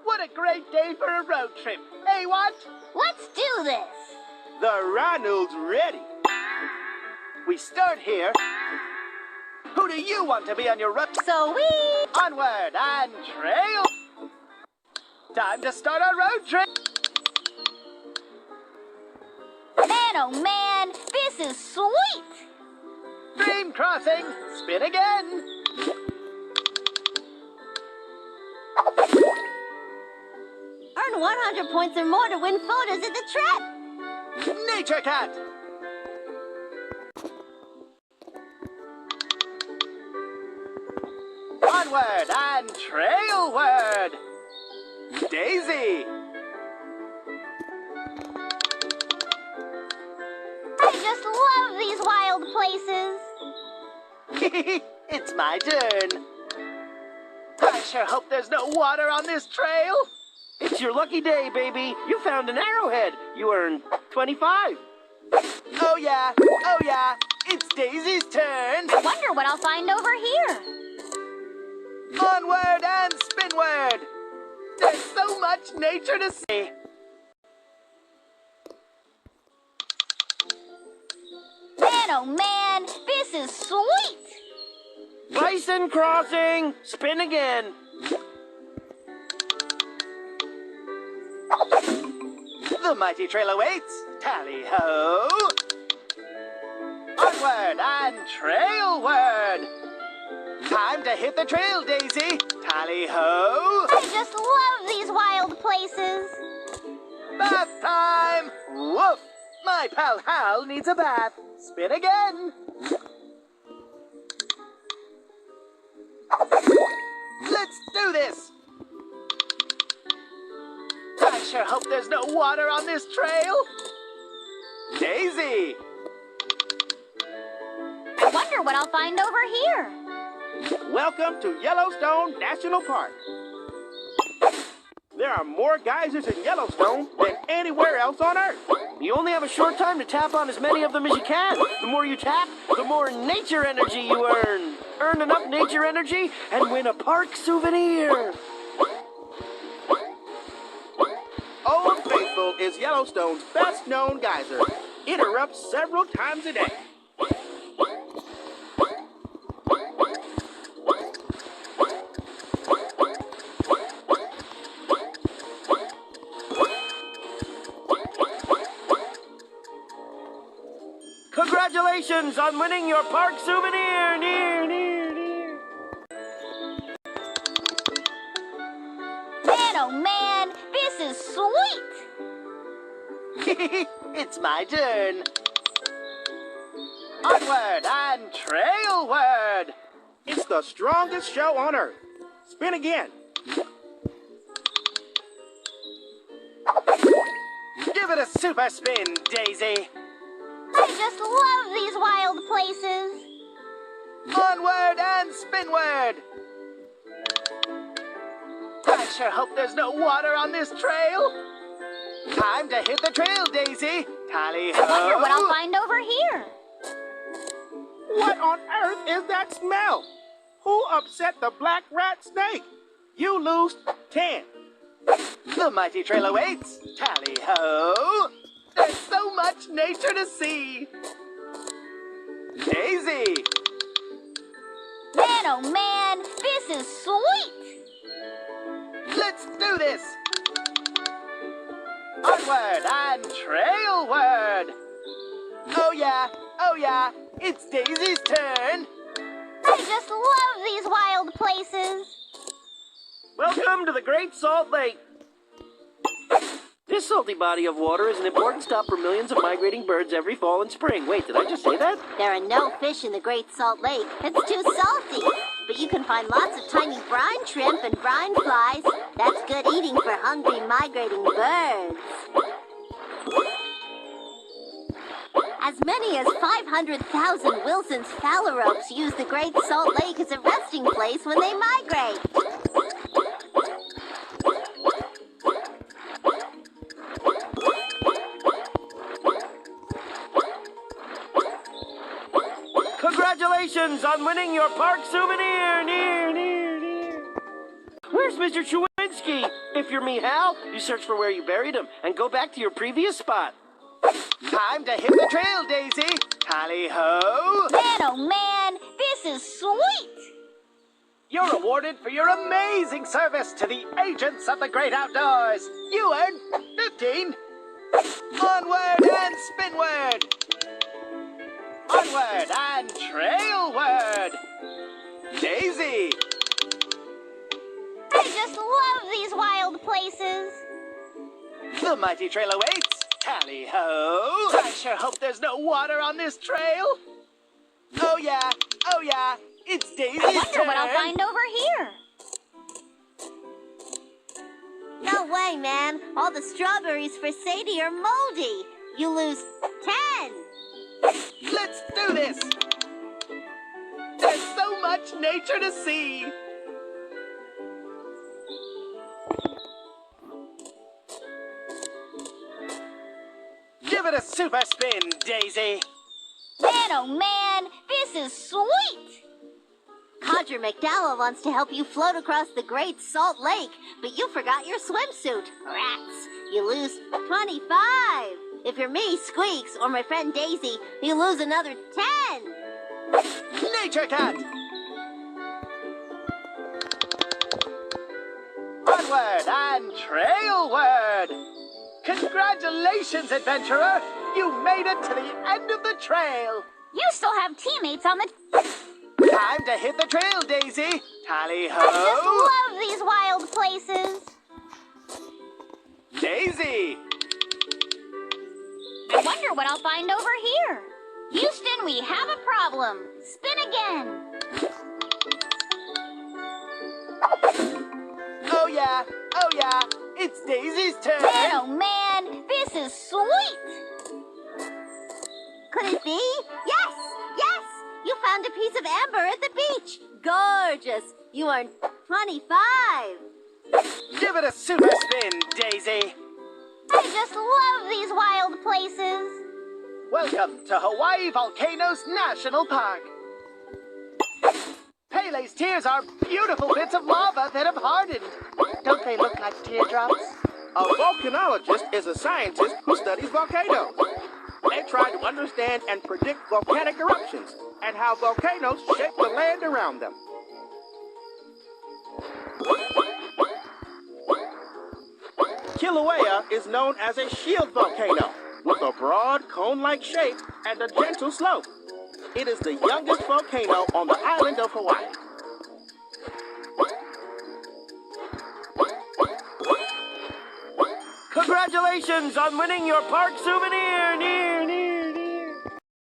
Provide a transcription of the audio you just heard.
What a great day for a road trip. Hey, what? Let's do this. The Ronald's ready. We start here. Who do you want to be on your road? So we... Onward and trail. Time to start our road trip. Man, oh man, this is sweet. Dream crossing. Spin again. Earn 100 points or more to win photos at the TrIp. Nature cat. Onward and trailward. Daisy. I just love these wild places. It's my turn. I sure hope there's no water on this trail. It's your lucky day, baby. You found an arrowhead. You earned 25. Oh yeah, it's Daisy's turn. I wonder what I'll find over here. Onward and spinward. There's so much nature to see. Man, oh man, this is sweet. Bison crossing. Spin again. The mighty trail awaits. Tally-ho. Onward and trailward. Time to hit the trail, Daisy. Tally-ho. I just love these wild places. Bath time. Woof. My pal Hal needs a bath. Spin again. Let's do this. I sure hope there's no water on this trail. Daisy. I wonder what I'll find over here. Welcome to Yellowstone National Park. There are more geysers in Yellowstone than anywhere else on Earth. You only have a short time to tap on as many of them as you can. The more you tap, the more nature energy you earn. Earn enough nature energy and win a park souvenir. Old Faithful is Yellowstone's best-known geyser. It erupts several times a day. Congratulations on winning your park souvenir! Near. Man, oh man, this is sweet. It's my turn. Onward and trailward. It's the strongest show on Earth. Spin again. Give it a super spin, Daisy. I just love these wild places. Onward and spinward. I sure hope there's no water on this trail. Time to hit the trail, Daisy. Tally-ho. I wonder what I'll find over here. What on earth is that smell? Who upset the black rat snake? You lose 10. The mighty trail awaits. Tally-ho. There's so much nature to see. Daisy. Man, oh man, this is sweet. Let's do this. Onward and trailward. Oh yeah, it's Daisy's turn. I just love these wild places. Welcome to the Great Salt Lake. This salty body of water is an important stop for millions of migrating birds every fall and spring. Wait, did I just say that? There are no fish in the Great Salt Lake. It's too salty. But you can find lots of tiny brine shrimp and brine flies. That's good eating for hungry migrating birds. As many as 500,000 Wilson's phalaropes use the Great Salt Lake as a resting place when they migrate. Congratulations Congratulations on winning your park souvenir. Where's Mr. Chewinski? If you're me, Hal, you search for where you buried him and go back to your previous spot. Time to hit the trail, Daisy. Tally-ho. Man, oh man, this is sweet. You're rewarded for your amazing service to the agents of the great outdoors. You earned 15. Onward and spinward. Onward and trailward. Daisy. I just love these wild places. The mighty trail awaits. Tally-ho. I sure hope there's no water on this trail. Oh yeah, it's Daisy's I wonder turn. what I'll find over here. No way, man. All the strawberries for Sadie are moldy. You lose 10. Let's do this. There's so much nature to see. Give it a super spin, Daisy. Man, oh man, this is sweet. Codger McDowell wants to help you float across the Great Salt Lake, but you forgot your swimsuit. Rats. You lose 25. If you're me, Squeaks, or my friend Daisy, you lose another 10. Nature Cat. Onward and trailward. Congratulations, adventurer. You made it to the end of the trail. You still have teammates on the... Time to hit the trail, Daisy. Tally-ho. I just love these wild places. Daisy. I wonder what I'll find over here. Houston, we have a problem. Spin again. Oh yeah, it's Daisy's turn. Man, oh man, this is sweet. Could it be? Yes, you found a piece of amber at the beach. Gorgeous. You earned 25. Give it a super spin, Daisy. I just love these wild places. Welcome to Hawaii Volcanoes National Park. Pele's tears are beautiful bits of lava that have hardened. Don't they look like teardrops? A volcanologist is a scientist who studies volcanoes. They try to understand and predict volcanic eruptions and how volcanoes shape the land around them. Kilauea is known as a shield volcano with a broad cone-like shape and a gentle slope. It is the youngest volcano on the island of Hawaii. Congratulations on winning your park souvenir.